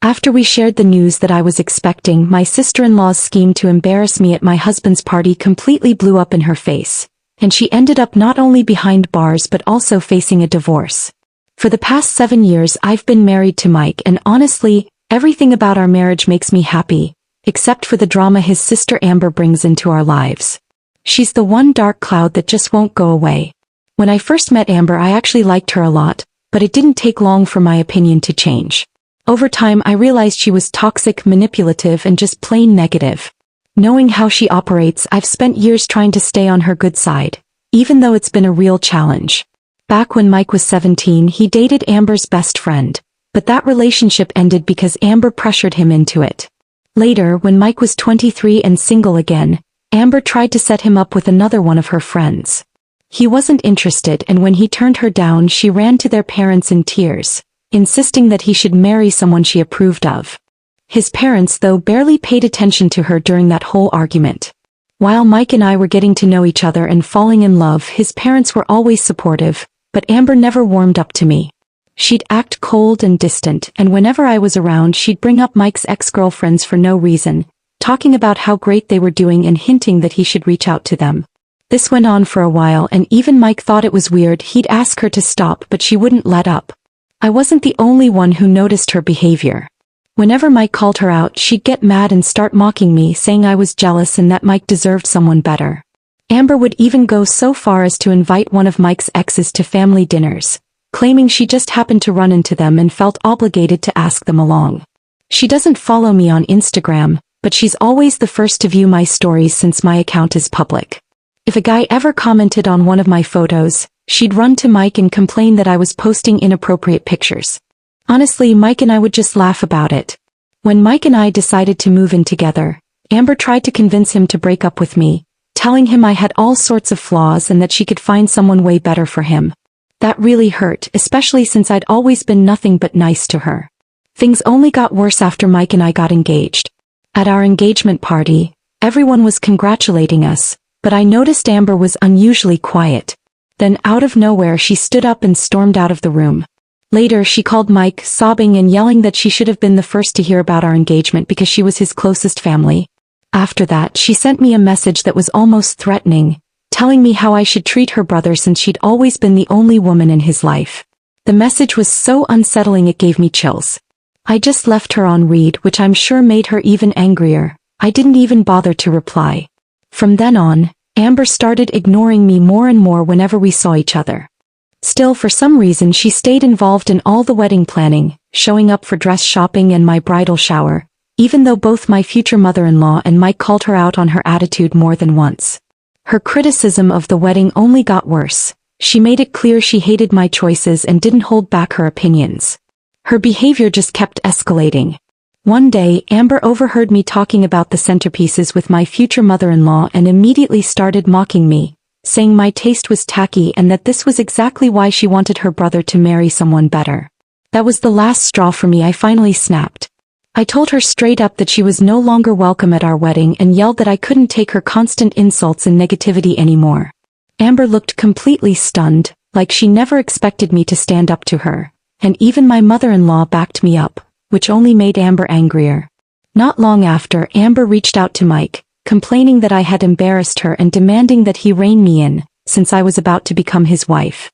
After we shared the news that I was expecting, my sister-in-law's scheme to embarrass me at my husband's party completely blew up in her face, and she ended up not only behind bars but also facing a divorce. For the past 7 years I've been married to Mike, and honestly, everything about our marriage makes me happy, except for the drama his sister Amber brings into our lives. She's the one dark cloud that just won't go away. When I first met Amber, I actually liked her a lot, but it didn't take long for my opinion to change. Over time I realized she was toxic, manipulative, and just plain negative. Knowing how she operates, I've spent years trying to stay on her good side, even though it's been a real challenge. Back when Mike was 17, he dated Amber's best friend, but that relationship ended because Amber pressured him into it. Later, when Mike was 23 and single again, Amber tried to set him up with another one of her friends. He wasn't interested, and when he turned her down, she ran to their parents in tears, insisting that he should marry someone she approved of. His parents, though, barely paid attention to her during that whole argument. While Mike and I were getting to know each other and falling in love, his parents were always supportive, but Amber never warmed up to me. She'd act cold and distant, and whenever I was around she'd bring up Mike's ex-girlfriends for no reason, talking about how great they were doing and hinting that he should reach out to them. This went on for a while, and even Mike thought it was weird. He'd ask her to stop, but she wouldn't let up. I wasn't the only one who noticed her behavior. Whenever Mike called her out, she'd get mad and start mocking me, saying I was jealous and that Mike deserved someone better. Amber would even go so far as to invite one of Mike's exes to family dinners, claiming she just happened to run into them and felt obligated to ask them along. She doesn't follow me on Instagram, but she's always the first to view my stories since my account is public. If a guy ever commented on one of my photos, she'd run to Mike and complain that I was posting inappropriate pictures. Honestly, Mike and I would just laugh about it. When Mike and I decided to move in together, Amber tried to convince him to break up with me, telling him I had all sorts of flaws and that she could find someone way better for him. That really hurt, especially since I'd always been nothing but nice to her. Things only got worse after Mike and I got engaged. At our engagement party, everyone was congratulating us, but I noticed Amber was unusually quiet. Then out of nowhere she stood up and stormed out of the room. Later she called Mike, sobbing and yelling that she should have been the first to hear about our engagement because she was his closest family. After that, she sent me a message that was almost threatening, telling me how I should treat her brother since she'd always been the only woman in his life. The message was so unsettling it gave me chills. I just left her on read, which I'm sure made her even angrier. I didn't even bother to reply. From then on, Amber started ignoring me more and more whenever we saw each other. Still, for some reason she stayed involved in all the wedding planning, showing up for dress shopping and my bridal shower, even though both my future mother-in-law and Mike called her out on her attitude more than once. Her criticism of the wedding only got worse. She made it clear she hated my choices and didn't hold back her opinions. Her behavior just kept escalating. One day, Amber overheard me talking about the centerpieces with my future mother-in-law and immediately started mocking me, saying my taste was tacky and that this was exactly why she wanted her brother to marry someone better. That was the last straw for me. I finally snapped. I told her straight up that she was no longer welcome at our wedding and yelled that I couldn't take her constant insults and negativity anymore. Amber looked completely stunned, like she never expected me to stand up to her, and even my mother-in-law backed me up, which only made Amber angrier. Not long after, Amber reached out to Mike, complaining that I had embarrassed her and demanding that he rein me in, since I was about to become his wife.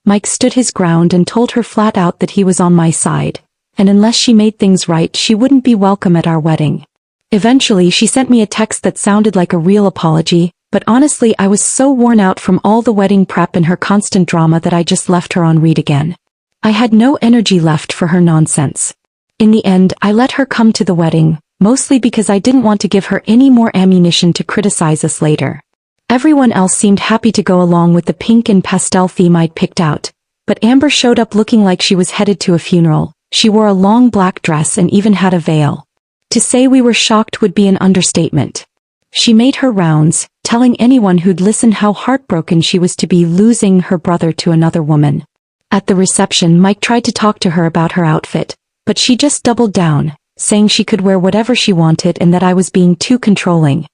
Mike stood his ground and told her flat out that he was on my side, and unless she made things right she wouldn't be welcome at our wedding. Eventually she sent me a text that sounded like a real apology, but honestly I was so worn out from all the wedding prep and her constant drama that I just left her on read again. I had no energy left for her nonsense. In the end, I let her come to the wedding, mostly because I didn't want to give her any more ammunition to criticize us later. Everyone else seemed happy to go along with the pink and pastel theme I'd picked out, but Amber showed up looking like she was headed to a funeral. She wore a long black dress and even had a veil. To say we were shocked would be an understatement. She made her rounds, telling anyone who'd listen how heartbroken she was to be losing her brother to another woman. At the reception, Mike tried to talk to her about her outfit, but she just doubled down, saying she could wear whatever she wanted and that I was being too controlling.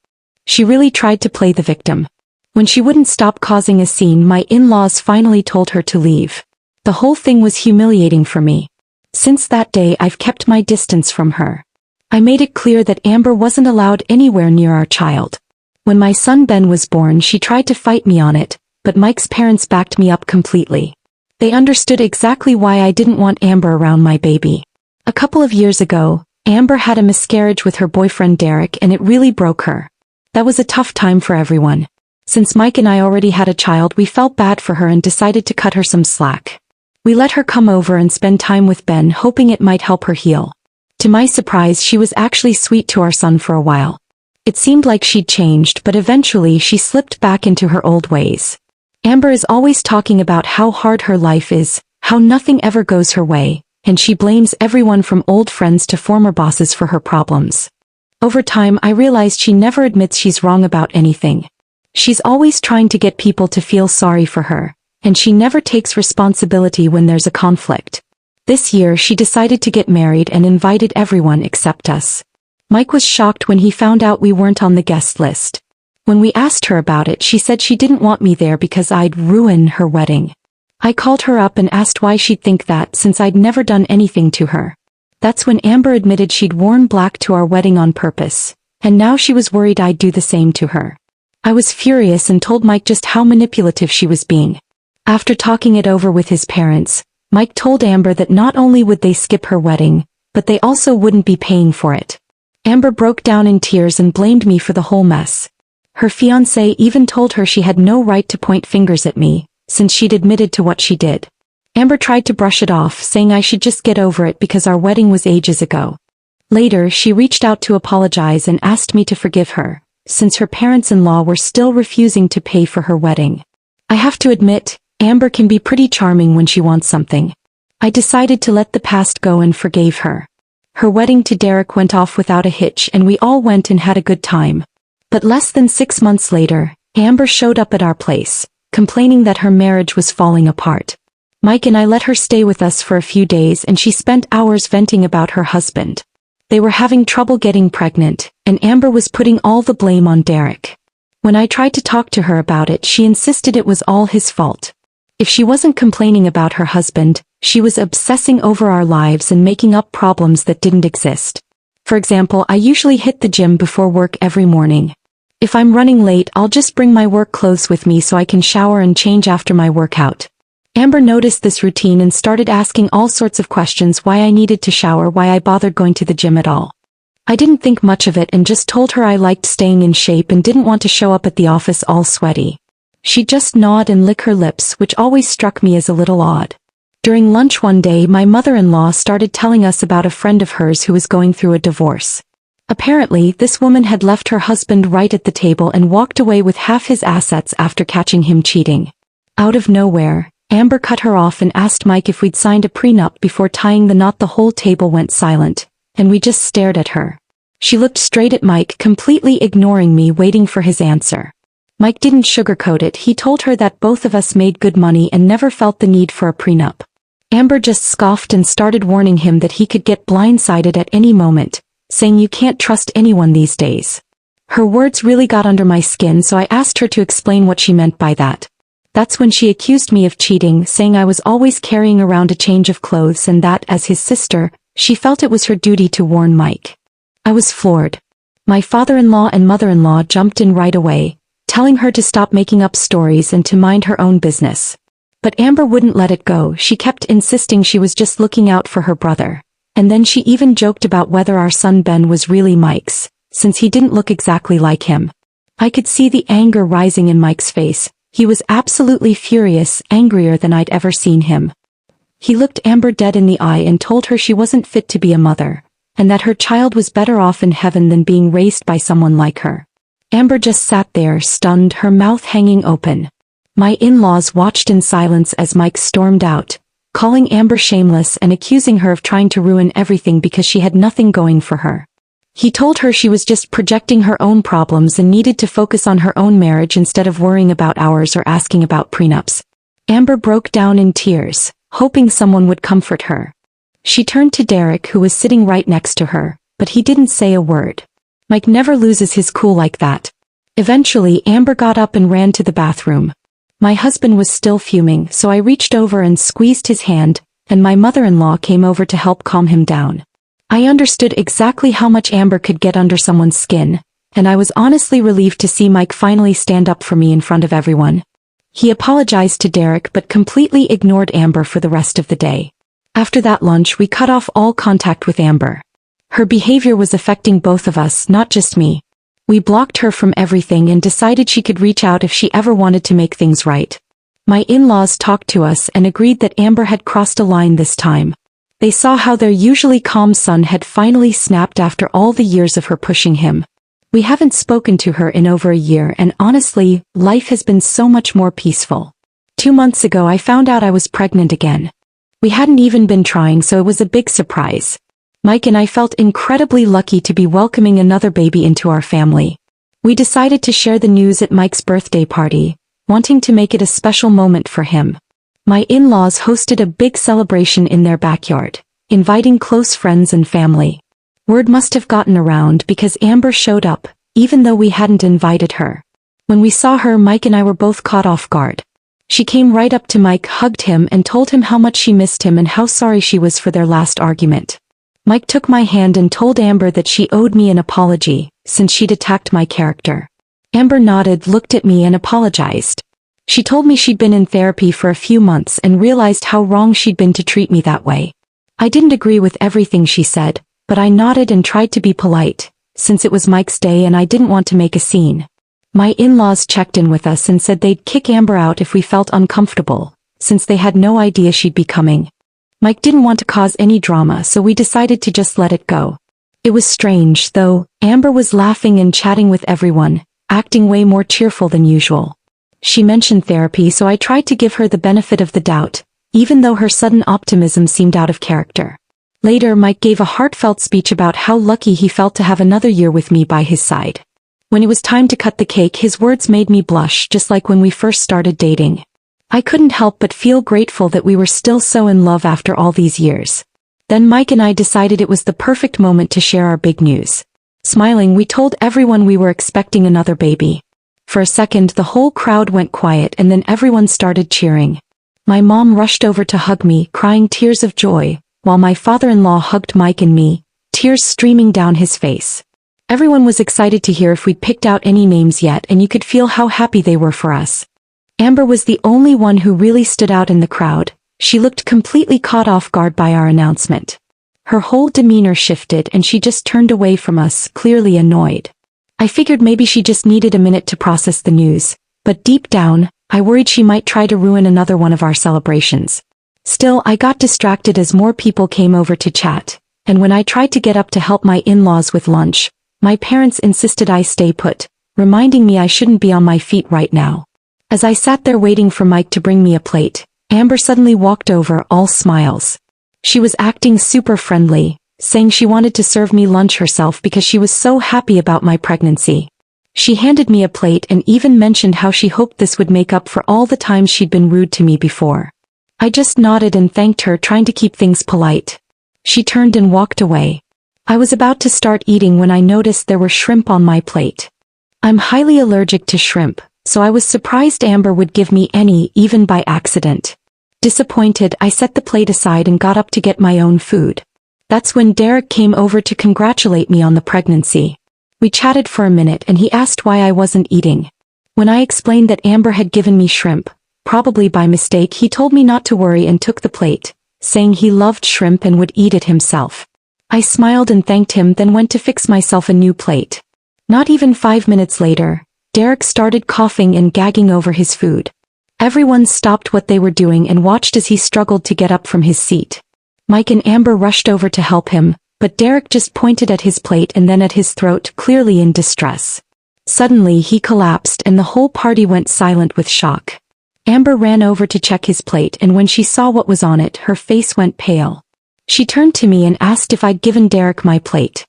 She really tried to play the victim. When she wouldn't stop causing a scene, my in-laws finally told her to leave. The whole thing was humiliating for me. Since that day I've kept my distance from her. I made it clear that Amber wasn't allowed anywhere near our child. When my son Ben was born, she tried to fight me on it, but Mike's parents backed me up completely. They understood exactly why I didn't want Amber around my baby. A couple of years ago, Amber had a miscarriage with her boyfriend Derek, and it really broke her. That was a tough time for everyone. Since Mike and I already had a child, we felt bad for her and decided to cut her some slack. We let her come over and spend time with Ben, hoping it might help her heal. To my surprise, she was actually sweet to our son for a while. It seemed like she'd changed, but eventually she slipped back into her old ways. Amber is always talking about how hard her life is, how nothing ever goes her way, and she blames everyone from old friends to former bosses for her problems. Over time, I realized she never admits she's wrong about anything. She's always trying to get people to feel sorry for her, and she never takes responsibility when there's a conflict. This year she decided to get married and invited everyone except us. Mike was shocked when he found out we weren't on the guest list. When we asked her about it, she said she didn't want me there because I'd ruin her wedding. I called her up and asked why she'd think that, since I'd never done anything to her. That's when Amber admitted she'd worn black to our wedding on purpose, and now she was worried I'd do the same to her. I was furious and told Mike just how manipulative she was being. After talking it over with his parents, Mike told Amber that not only would they skip her wedding, but they also wouldn't be paying for it. Amber broke down in tears and blamed me for the whole mess. Her fiancé even told her she had no right to point fingers at me, since she'd admitted to what she did. Amber tried to brush it off, saying I should just get over it because our wedding was ages ago. Later, she reached out to apologize and asked me to forgive her, since her parents-in-law were still refusing to pay for her wedding. I have to admit, Amber can be pretty charming when she wants something. I decided to let the past go and forgave her. Her wedding to Derek went off without a hitch and we all went and had a good time. But less than 6 months later, Amber showed up at our place, complaining that her marriage was falling apart. Mike and I let her stay with us for a few days and she spent hours venting about her husband. They were having trouble getting pregnant, and Amber was putting all the blame on Derek. When I tried to talk to her about it, she insisted it was all his fault. If she wasn't complaining about her husband, she was obsessing over our lives and making up problems that didn't exist. For example, I usually hit the gym before work every morning. If I'm running late, I'll just bring my work clothes with me so I can shower and change after my workout. Amber noticed this routine and started asking all sorts of questions: why I needed to shower, why I bothered going to the gym at all. I didn't think much of it and just told her I liked staying in shape and didn't want to show up at the office all sweaty. She'd just nod and lick her lips, which always struck me as a little odd. During lunch one day, my mother-in-law started telling us about a friend of hers who was going through a divorce. Apparently, this woman had left her husband right at the table and walked away with half his assets after catching him cheating. Out of nowhere, Amber cut her off and asked Mike if we'd signed a prenup before tying the knot. The whole table went silent, and we just stared at her. She looked straight at Mike, completely ignoring me, waiting for his answer. Mike didn't sugarcoat it. He told her that both of us made good money and never felt the need for a prenup. Amber just scoffed and started warning him that he could get blindsided at any moment, saying you can't trust anyone these days. Her words really got under my skin, so I asked her to explain what she meant by that. That's when she accused me of cheating, saying I was always carrying around a change of clothes and that, as his sister, she felt it was her duty to warn Mike. I was floored. My father-in-law and mother-in-law jumped in right away, telling her to stop making up stories and to mind her own business. But Amber wouldn't let it go. She kept insisting she was just looking out for her brother. And then she even joked about whether our son Ben was really Mike's, since he didn't look exactly like him. I could see the anger rising in Mike's face. He was absolutely furious, angrier than I'd ever seen him. He looked Amber dead in the eye and told her she wasn't fit to be a mother, and that her child was better off in heaven than being raised by someone like her. Amber just sat there, stunned, her mouth hanging open. My in-laws watched in silence as Mike stormed out, calling Amber shameless and accusing her of trying to ruin everything because she had nothing going for her. He told her she was just projecting her own problems and needed to focus on her own marriage instead of worrying about ours or asking about prenups. Amber broke down in tears, hoping someone would comfort her. She turned to Derek, who was sitting right next to her, but he didn't say a word. Mike never loses his cool like that. Eventually, Amber got up and ran to the bathroom. My husband was still fuming, so I reached over and squeezed his hand, and my mother-in-law came over to help calm him down. I understood exactly how much Amber could get under someone's skin, and I was honestly relieved to see Mike finally stand up for me in front of everyone. He apologized to Derek but completely ignored Amber for the rest of the day. After that lunch we cut off all contact with Amber. Her behavior was affecting both of us, not just me. We blocked her from everything and decided she could reach out if she ever wanted to make things right. My in-laws talked to us and agreed that Amber had crossed a line this time. They saw how their usually calm son had finally snapped after all the years of her pushing him. We haven't spoken to her in over a year, and honestly, life has been so much more peaceful. 2 months ago I found out I was pregnant again. We hadn't even been trying, so it was a big surprise. Mike and I felt incredibly lucky to be welcoming another baby into our family. We decided to share the news at Mike's birthday party, wanting to make it a special moment for him. My in-laws hosted a big celebration in their backyard, inviting close friends and family. Word must have gotten around because Amber showed up, even though we hadn't invited her. When we saw her, Mike and I were both caught off guard. She came right up to Mike, hugged him, and told him how much she missed him and how sorry she was for their last argument. Mike took my hand and told Amber that she owed me an apology, since she'd attacked my character. Amber nodded, looked at me, and apologized. She told me she'd been in therapy for a few months and realized how wrong she'd been to treat me that way. I didn't agree with everything she said, but I nodded and tried to be polite, since it was Mike's day and I didn't want to make a scene. My in-laws checked in with us and said they'd kick Amber out if we felt uncomfortable, since they had no idea she'd be coming. Mike didn't want to cause any drama, so we decided to just let it go. It was strange, though. Amber was laughing and chatting with everyone, acting way more cheerful than usual. She mentioned therapy, so I tried to give her the benefit of the doubt, even though her sudden optimism seemed out of character. Later, Mike gave a heartfelt speech about how lucky he felt to have another year with me by his side. When it was time to cut the cake, his words made me blush, just like when we first started dating. I couldn't help but feel grateful that we were still so in love after all these years. Then Mike and I decided it was the perfect moment to share our big news. Smiling, we told everyone we were expecting another baby. For a second the whole crowd went quiet and then everyone started cheering. My mom rushed over to hug me, crying tears of joy, while my father-in-law hugged Mike and me, tears streaming down his face. Everyone was excited to hear if we'd picked out any names yet, and you could feel how happy they were for us. Amber was the only one who really stood out in the crowd. She looked completely caught off guard by our announcement. Her whole demeanor shifted and she just turned away from us, clearly annoyed. I figured maybe she just needed a minute to process the news, but deep down, I worried she might try to ruin another one of our celebrations. Still, I got distracted as more people came over to chat, and when I tried to get up to help my in-laws with lunch, my parents insisted I stay put, reminding me I shouldn't be on my feet right now. As I sat there waiting for Mike to bring me a plate, Amber suddenly walked over, all smiles. She was acting super friendly, saying she wanted to serve me lunch herself because she was so happy about my pregnancy. She handed me a plate and even mentioned how she hoped this would make up for all the times she'd been rude to me before. I just nodded and thanked her, trying to keep things polite. She turned and walked away. I was about to start eating when I noticed there were shrimp on my plate. I'm highly allergic to shrimp, so I was surprised Amber would give me any, even by accident. Disappointed, I set the plate aside and got up to get my own food. That's when Derek came over to congratulate me on the pregnancy. We chatted for a minute and he asked why I wasn't eating. When I explained that Amber had given me shrimp, probably by mistake, he told me not to worry and took the plate, saying he loved shrimp and would eat it himself. I smiled and thanked him, then went to fix myself a new plate. Not even 5 minutes later, Derek started coughing and gagging over his food. Everyone stopped what they were doing and watched as he struggled to get up from his seat. Mike and Amber rushed over to help him, but Derek just pointed at his plate and then at his throat, clearly in distress. Suddenly he collapsed and the whole party went silent with shock. Amber ran over to check his plate, and when she saw what was on it, her face went pale. She turned to me and asked if I'd given Derek my plate.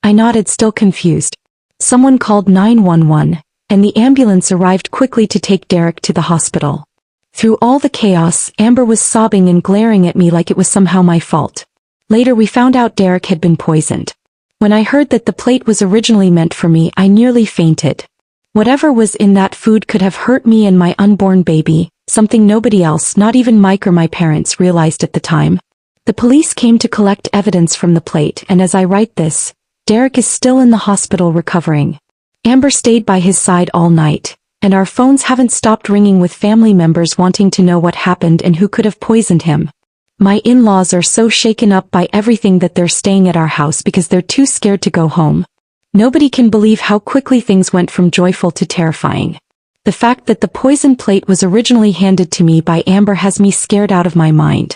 I nodded, still confused. Someone called 911, and the ambulance arrived quickly to take Derek to the hospital. Through all the chaos, Amber was sobbing and glaring at me like it was somehow my fault. Later we found out Derek had been poisoned. When I heard that the plate was originally meant for me, I nearly fainted. Whatever was in that food could have hurt me and my unborn baby, something nobody else, not even Mike or my parents, realized at the time. The police came to collect evidence from the plate, and as I write this, Derek is still in the hospital recovering. Amber stayed by his side all night, and our phones haven't stopped ringing with family members wanting to know what happened and who could have poisoned him. My in-laws are so shaken up by everything that they're staying at our house because they're too scared to go home. Nobody can believe how quickly things went from joyful to terrifying. The fact that the poison plate was originally handed to me by Amber has me scared out of my mind.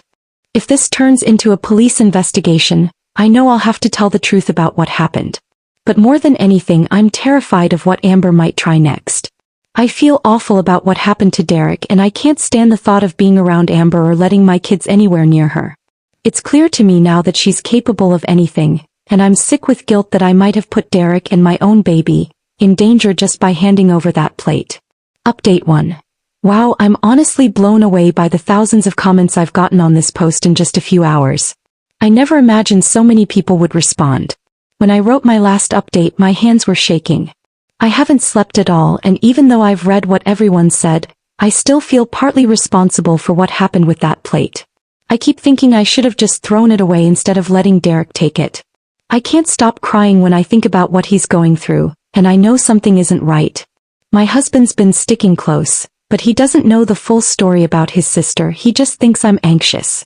If this turns into a police investigation, I know I'll have to tell the truth about what happened. But more than anything, I'm terrified of what Amber might try next. I feel awful about what happened to Derek, and I can't stand the thought of being around Amber or letting my kids anywhere near her. It's clear to me now that she's capable of anything, and I'm sick with guilt that I might have put Derek and my own baby in danger just by handing over that plate. Update 1. Wow, I'm honestly blown away by the thousands of comments I've gotten on this post in just a few hours. I never imagined so many people would respond. When I wrote my last update, my hands were shaking. I haven't slept at all, and even though I've read what everyone said, I still feel partly responsible for what happened with that plate. I keep thinking I should have just thrown it away instead of letting Derek take it. I can't stop crying when I think about what he's going through, and I know something isn't right. My husband's been sticking close, but he doesn't know the full story about his sister. He just thinks I'm anxious.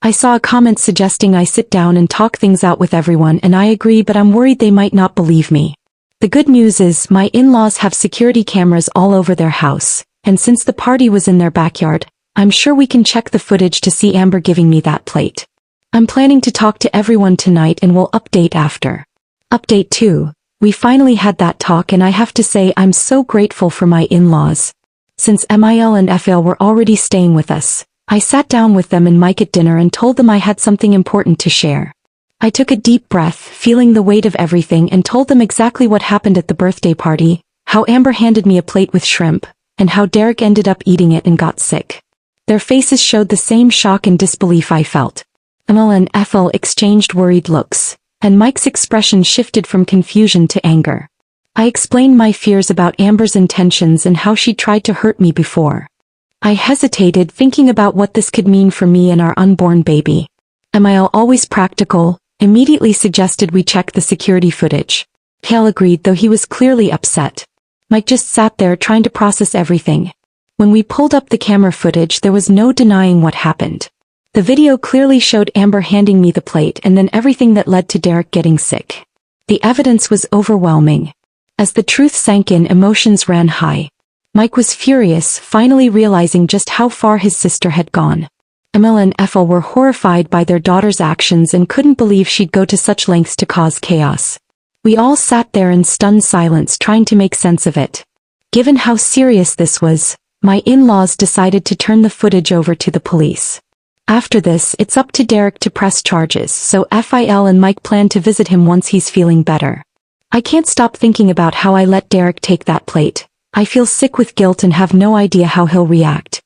I saw a comment suggesting I sit down and talk things out with everyone, and I agree, but I'm worried they might not believe me. The good news is my in-laws have security cameras all over their house, and since the party was in their backyard, I'm sure we can check the footage to see Amber giving me that plate. I'm planning to talk to everyone tonight and we'll update after. Update 2. We finally had that talk, and I have to say I'm so grateful for my in-laws. Since Mil and Fl were already staying with us, I sat down with them and Mike at dinner and told them I had something important to share. I took a deep breath, feeling the weight of everything, and told them exactly what happened at the birthday party, how Amber handed me a plate with shrimp, and how Derek ended up eating it and got sick. Their faces showed the same shock and disbelief I felt. Mil and Fl exchanged worried looks, and Mike's expression shifted from confusion to anger. I explained my fears about Amber's intentions and how she tried to hurt me before. I hesitated, thinking about what this could mean for me and our unborn baby. Mil, always practical, immediately suggested we check the security footage. Hale agreed, though he was clearly upset. Mike just sat there trying to process everything. When we pulled up the camera footage, there was no denying what happened. The video clearly showed Amber handing me the plate and then everything that led to Derek getting sick. The evidence was overwhelming. As the truth sank in, emotions ran high. Mike was furious, finally realizing just how far his sister had gone. Mil and Fl were horrified by their daughter's actions and couldn't believe she'd go to such lengths to cause chaos. We all sat there in stunned silence trying to make sense of it. Given how serious this was, my in-laws decided to turn the footage over to the police. After this, it's up to Derek to press charges, so Fl and Mike plan to visit him once he's feeling better. I can't stop thinking about how I let Derek take that plate. I feel sick with guilt and have no idea how he'll react.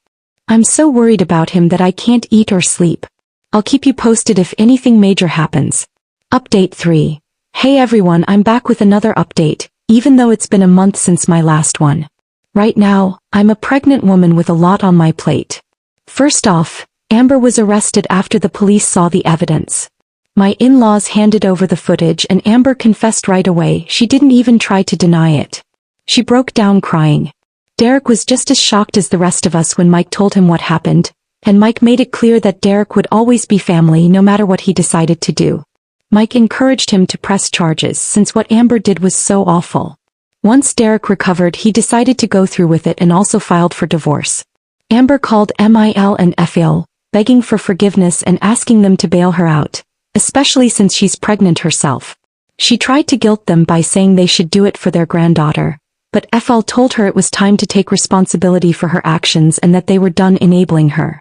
I'm so worried about him that I can't eat or sleep. I'll keep you posted if anything major happens. Update 3. Hey everyone, I'm back with another update, even though it's been a month since my last one. Right now, I'm a pregnant woman with a lot on my plate. First off, Amber was arrested after the police saw the evidence. My in-laws handed over the footage and Amber confessed right away. She didn't even try to deny it. She broke down crying. Derek was just as shocked as the rest of us when Mike told him what happened, and Mike made it clear that Derek would always be family no matter what he decided to do. Mike encouraged him to press charges since what Amber did was so awful. Once Derek recovered, he decided to go through with it and also filed for divorce. Amber called Mil and Fl, begging for forgiveness and asking them to bail her out, especially since she's pregnant herself. She tried to guilt them by saying they should do it for their granddaughter, but Fl told her it was time to take responsibility for her actions and that they were done enabling her.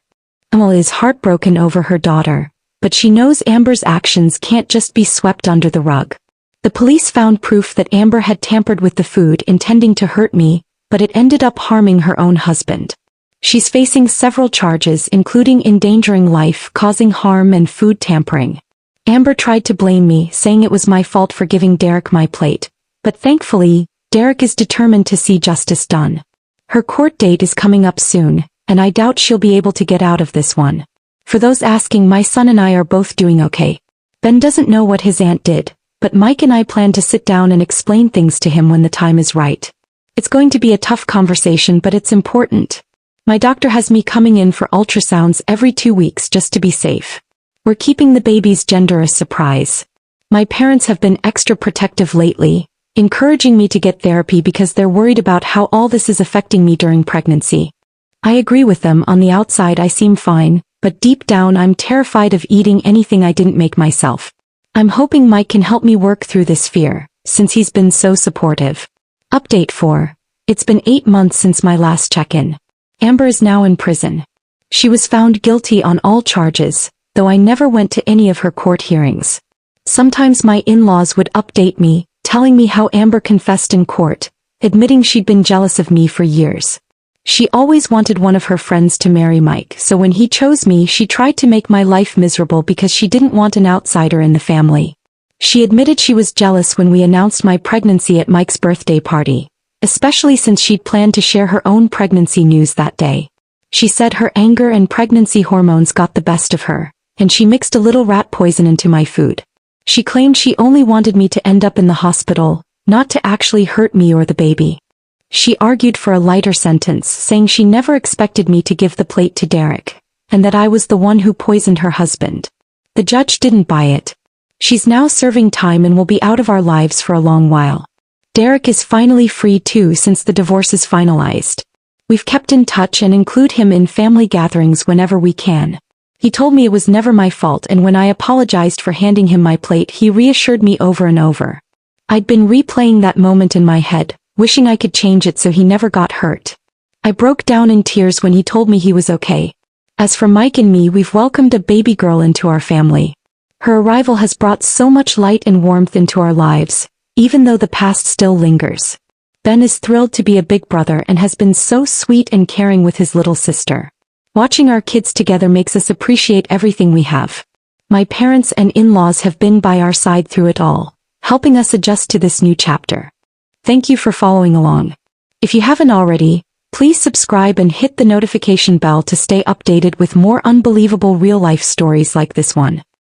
Mil is heartbroken over her daughter, but she knows Amber's actions can't just be swept under the rug. The police found proof that Amber had tampered with the food intending to hurt me, but it ended up harming her own husband. She's facing several charges including endangering life, causing harm, and food tampering. Amber tried to blame me, saying it was my fault for giving Derek my plate, but thankfully, Derek is determined to see justice done. Her court date is coming up soon, and I doubt she'll be able to get out of this one. For those asking, my son and I are both doing okay. Ben doesn't know what his aunt did, but Mike and I plan to sit down and explain things to him when the time is right. It's going to be a tough conversation, but it's important. My doctor has me coming in for ultrasounds every 2 weeks just to be safe. We're keeping the baby's gender a surprise. My parents have been extra protective lately, encouraging me to get therapy because they're worried about how all this is affecting me during pregnancy. I agree with them. On the outside I seem fine, but deep down I'm terrified of eating anything I didn't make myself. I'm hoping Mike can help me work through this fear, since he's been so supportive. Update 4. It's been 8 months since my last check-in. Amber is now in prison. She was found guilty on all charges, though I never went to any of her court hearings. Sometimes my in-laws would update me, telling me how Amber confessed in court, admitting she'd been jealous of me for years. She always wanted one of her friends to marry Mike, so when he chose me she tried to make my life miserable because she didn't want an outsider in the family. She admitted she was jealous when we announced my pregnancy at Mike's birthday party, especially since she'd planned to share her own pregnancy news that day. She said her anger and pregnancy hormones got the best of her, and she mixed a little rat poison into my food. She claimed she only wanted me to end up in the hospital, not to actually hurt me or the baby. She argued for a lighter sentence, saying she never expected me to give the plate to Derek, and that I was the one who poisoned her husband. The judge didn't buy it. She's now serving time and will be out of our lives for a long while. Derek is finally free too since the divorce is finalized. We've kept in touch and include him in family gatherings whenever we can. He told me it was never my fault, and when I apologized for handing him my plate he reassured me over and over. I'd been replaying that moment in my head, wishing I could change it so he never got hurt. I broke down in tears when he told me he was okay. As for Mike and me, we've welcomed a baby girl into our family. Her arrival has brought so much light and warmth into our lives, even though the past still lingers. Ben is thrilled to be a big brother and has been so sweet and caring with his little sister. Watching our kids together makes us appreciate everything we have. My parents and in-laws have been by our side through it all, helping us adjust to this new chapter. Thank you for following along. If you haven't already, please subscribe and hit the notification bell to stay updated with more unbelievable real-life stories like this one.